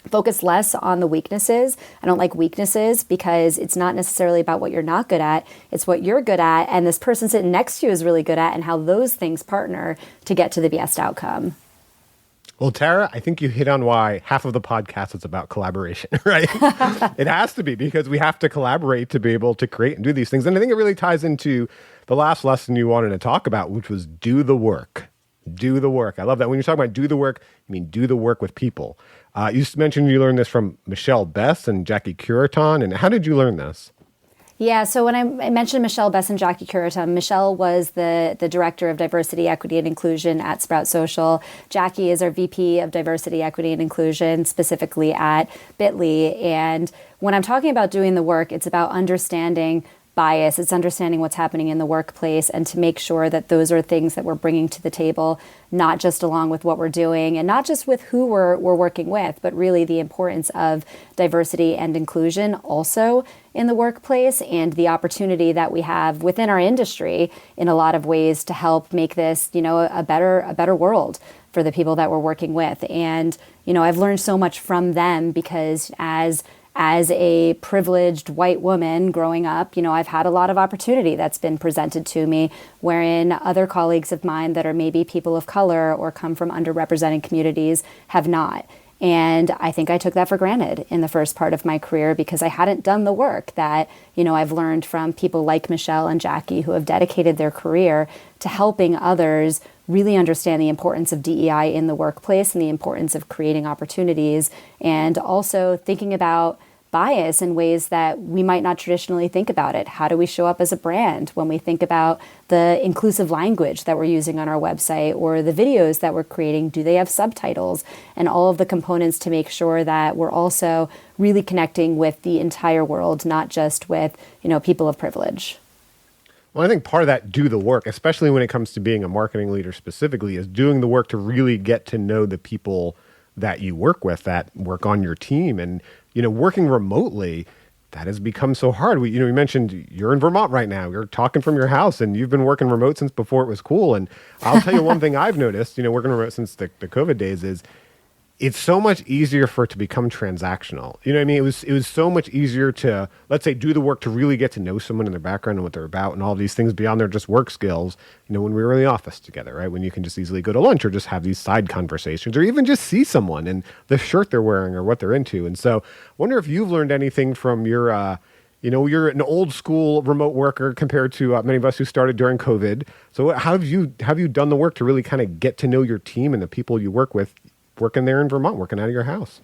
Focus less on the weaknesses. I don't like weaknesses because it's not necessarily about what you're not good at. It's what you're good at and this person sitting next to you is really good at, and how those things partner to get to the best outcome. Well, Tara, I think you hit on why half of the podcast is about collaboration, right? It has to be, because we have to collaborate to be able to create and do these things. And I think it really ties into the last lesson you wanted to talk about, which was do the work. Do the work. I love that. When you're talking about do the work, you mean do the work with people. You mentioned you learned this from Michelle Bess and Jackie Curiton. And how did you learn this? Yeah, so when I mentioned Michelle Bess and Jackie Curiton, Michelle was the director of diversity, equity, and inclusion at Sprout Social. Jackie is our VP of diversity, equity, and inclusion, specifically at Bitly. And when I'm talking about doing the work, it's about understanding bias. It's understanding what's happening in the workplace, and to make sure that those are things that we're bringing to the table, not just along with what we're doing and not just with who we're working with, but really the importance of diversity and inclusion also in the workplace, and the opportunity that we have within our industry in a lot of ways to help make this, a better world for the people that we're working with. And, I've learned so much from them because as a privileged white woman growing up, I've had a lot of opportunity that's been presented to me, wherein other colleagues of mine that are maybe people of color or come from underrepresented communities have not. And I think I took that for granted in the first part of my career because I hadn't done the work that, I've learned from people like Michelle and Jackie, who have dedicated their career to helping others really understand the importance of DEI in the workplace and the importance of creating opportunities, and also thinking about bias in ways that we might not traditionally think about it. How do we show up as a brand when we think about the inclusive language that we're using on our website, or the videos that we're creating? Do they have subtitles? And all of the components to make sure that we're also really connecting with the entire world, not just with, people of privilege. Well, I think part of that do the work, especially when it comes to being a marketing leader specifically, is doing the work to really get to know the people that you work with, that work on your team. And, working remotely, that has become so hard. We mentioned you're in Vermont right now. You're talking from your house, and you've been working remote since before it was cool. And I'll tell you one thing I've noticed, working remote since the COVID days is it's so much easier for it to become transactional. You know what I mean? It was so much easier to, let's say, do the work to really get to know someone and their background and what they're about and all these things beyond their just work skills, when we were in the office together, right? When you can just easily go to lunch or just have these side conversations or even just see someone and the shirt they're wearing or what they're into. And so I wonder if you've learned anything from your, you're an old school remote worker compared to many of us who started during COVID. So how have you done the work to really kind of get to know your team and the people you work with, working there in Vermont, working out of your house?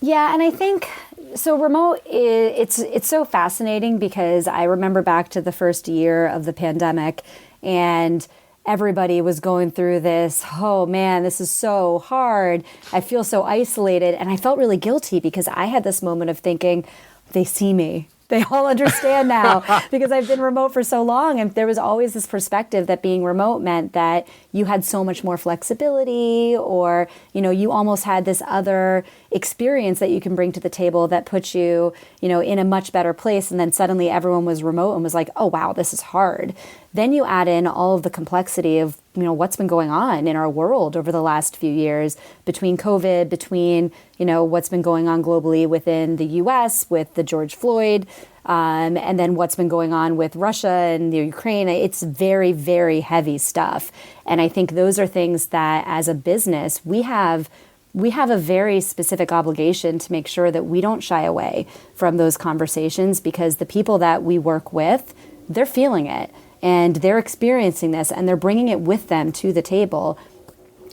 Yeah, and I think so. Remote, it's so fascinating because I remember back to the first year of the pandemic, and everybody was going through this. Oh man, this is so hard. I feel so isolated, and I felt really guilty because I had this moment of thinking, they see me. They all understand now because I've been remote for so long. And there was always this perspective that being remote meant that you had so much more flexibility, or, you almost had this other experience that you can bring to the table that puts you, in a much better place. And then suddenly everyone was remote and was like, oh, wow, this is hard. Then you add in all of the complexity of, what's been going on in our world over the last few years between COVID, between, what's been going on globally within the US with the George Floyd, and then what's been going on with Russia and the Ukraine. It's very, very heavy stuff. And I think those are things that as a business, we have a very specific obligation to make sure that we don't shy away from those conversations, because the people that we work with, they're feeling it. And they're experiencing this and they're bringing it with them to the table.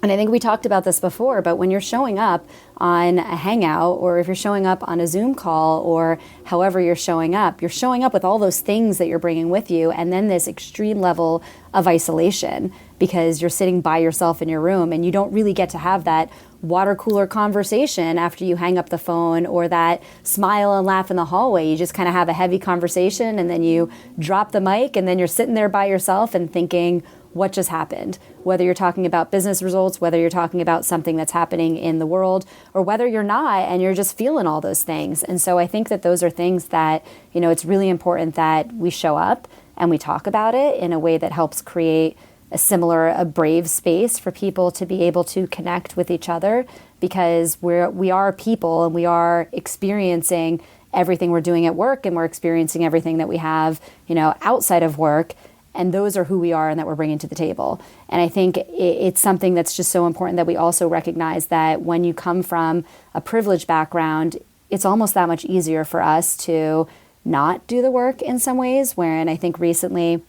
And I think we talked about this before, but when you're showing up on a Hangout, or if you're showing up on a Zoom call, or however you're showing up with all those things that you're bringing with you, and then this extreme level of isolation because you're sitting by yourself in your room and you don't really get to have that water cooler conversation after you hang up the phone, or that smile and laugh in the hallway. You just kind of have a heavy conversation and then you drop the mic and then you're sitting there by yourself and thinking, what just happened? Whether you're talking about business results, whether you're talking about something that's happening in the world, or whether you're not and you're just feeling all those things. And so I think that those are things that, it's really important that we show up and we talk about it in a way that helps create a brave space for people to be able to connect with each other, because we are people and we are experiencing everything we're doing at work, and we're experiencing everything that we have, outside of work. And those are who we are and that we're bringing to the table. And I think it's something that's just so important that we also recognize that when you come from a privileged background, it's almost that much easier for us to not do the work in some ways. Wherein I think recently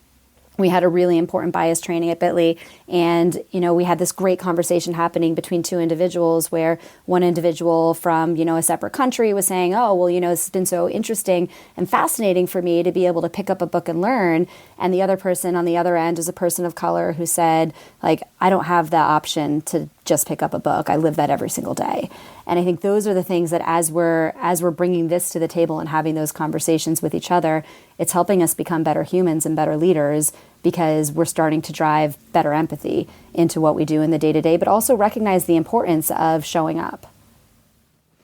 we had a really important bias training at Bitly, and we had this great conversation happening between two individuals, where one individual from a separate country was saying, oh, well, this has been so interesting and fascinating for me to be able to pick up a book and learn. And the other person on the other end is a person of color who said, like, I don't have the option to just pick up a book. I live that every single day. And I think those are the things that as we're bringing this to the table and having those conversations with each other, it's helping us become better humans and better leaders, because we're starting to drive better empathy into what we do in the day-to-day, but also recognize the importance of showing up.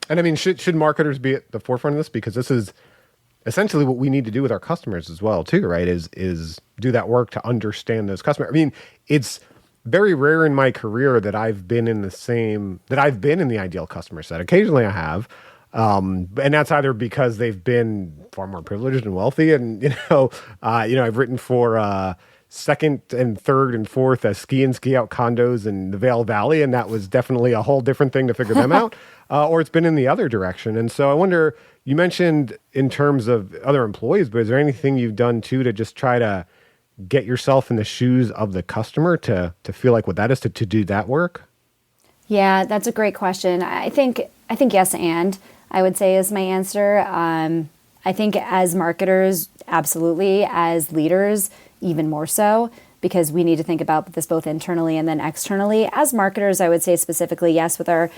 And I mean, should marketers be at the forefront of this? Because this is essentially what we need to do with our customers as well, too, right? Is do that work to understand those customers. I mean, it's very rare in my career that I've been in the ideal customer set. Occasionally I have. And that's either because they've been far more privileged and wealthy. And, I've written for second and third and fourth ski and ski out condos in the Vail Valley. And that was definitely a whole different thing to figure them out. Or it's been in the other direction. And so I wonder, you mentioned in terms of other employees, but is there anything you've done too to just try to get yourself in the shoes of the customer to feel like what that is to do that work? Yeah, that's a great question. I think yes, and I would say is my answer. I think as marketers, absolutely. As leaders, even more so, because we need to think about this both internally and then externally. As marketers, I would say specifically, yes, with our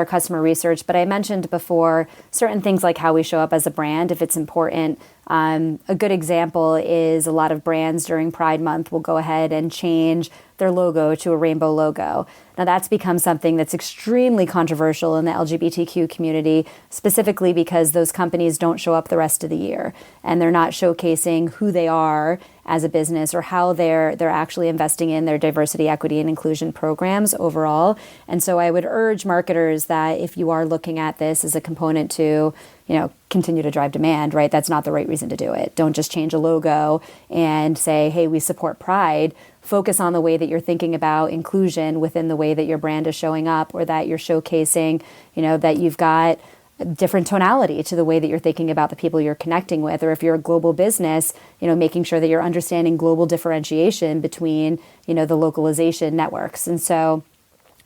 customer research. But I mentioned before certain things like how we show up as a brand. If it's important A good example is a lot of brands during Pride Month will go ahead and change their logo to a rainbow logo. Now that's become something that's extremely controversial in the LGBTQ community, specifically because those companies don't show up the rest of the year and they're not showcasing who they are as a business or how they're actually investing in their diversity, equity, and inclusion programs overall. And so I would urge marketers that if you are looking at this as a component to, continue to drive demand, right? That's not the right reason to do it. Don't just change a logo and say, hey, we support Pride. Focus on the way that you're thinking about inclusion within the way that your brand is showing up, or that you're showcasing, that you've got a different tonality to the way that you're thinking about the people you're connecting with. Or if you're a global business, making sure that you're understanding global differentiation between, the localization networks. And so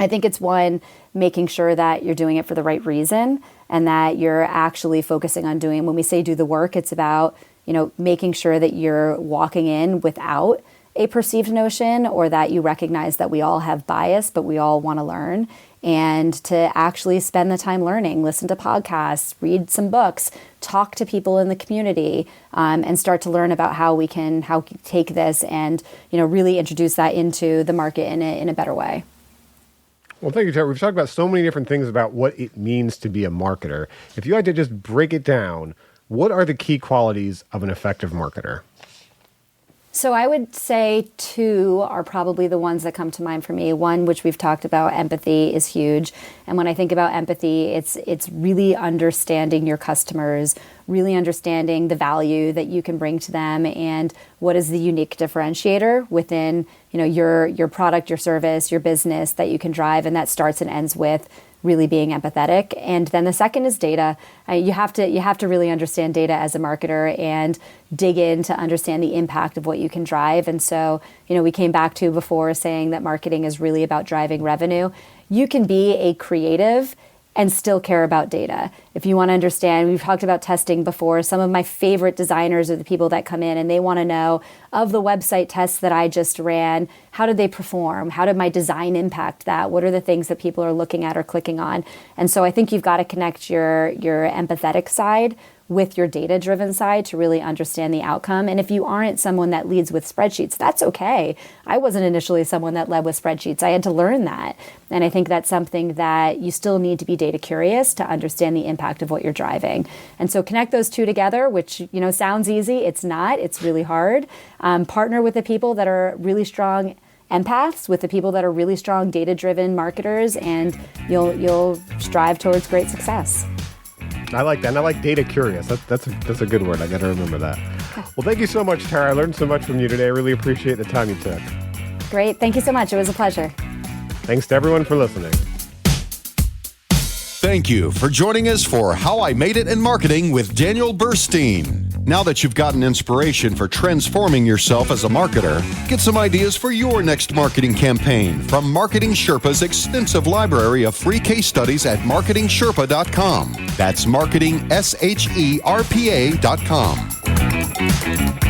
I think it's one, making sure that you're doing it for the right reason and that you're actually focusing on doing, when we say do the work, it's about, making sure that you're walking in without a perceived notion, or that you recognize that we all have bias, but we all want to learn, and to actually spend the time learning, listen to podcasts, read some books, talk to people in the community, and start to learn about how we can take this and, really introduce that into the market in a better way. Well, thank you, Tara. We've talked about so many different things about what it means to be a marketer. If you had to just break it down, what are the key qualities of an effective marketer? So I would say two are probably the ones that come to mind for me. One, which we've talked about, empathy is huge. And when I think about empathy, it's really understanding your customers, really understanding the value that you can bring to them, and what is the unique differentiator within, your product, your service, your business that you can drive. And that starts and ends with really being empathetic. And then the second is data. You have to really understand data as a marketer and dig in to understand the impact of what you can drive. And so, we came back to before saying that marketing is really about driving revenue. You can be a creative and still care about data. If you want to understand, we've talked about testing before. Some of my favorite designers are the people that come in and they want to know, of the website tests that I just ran, how did they perform? How did my design impact that? What are the things that people are looking at or clicking on? And so I think you've got to connect your empathetic side with your data-driven side to really understand the outcome. And if you aren't someone that leads with spreadsheets, that's okay. I wasn't initially someone that led with spreadsheets. I had to learn that. And I think that's something that you still need to be data curious to understand the impact of what you're driving. And so connect those two together, which, sounds easy. It's not. It's really hard. Partner with the people that are really strong empaths, with the people that are really strong data-driven marketers, and you'll strive towards great success. I like that. And I like data curious. That's a good word. I got to remember that. Well, thank you so much, Tara. I learned so much from you today. I really appreciate the time you took. Great. Thank you so much. It was a pleasure. Thanks to everyone for listening. Thank you for joining us for How I Made It in Marketing with Daniel Burstein. Now that you've gotten inspiration for transforming yourself as a marketer, get some ideas for your next marketing campaign from Marketing Sherpa's extensive library of free case studies at marketingsherpa.com. That's marketingsherpa.com.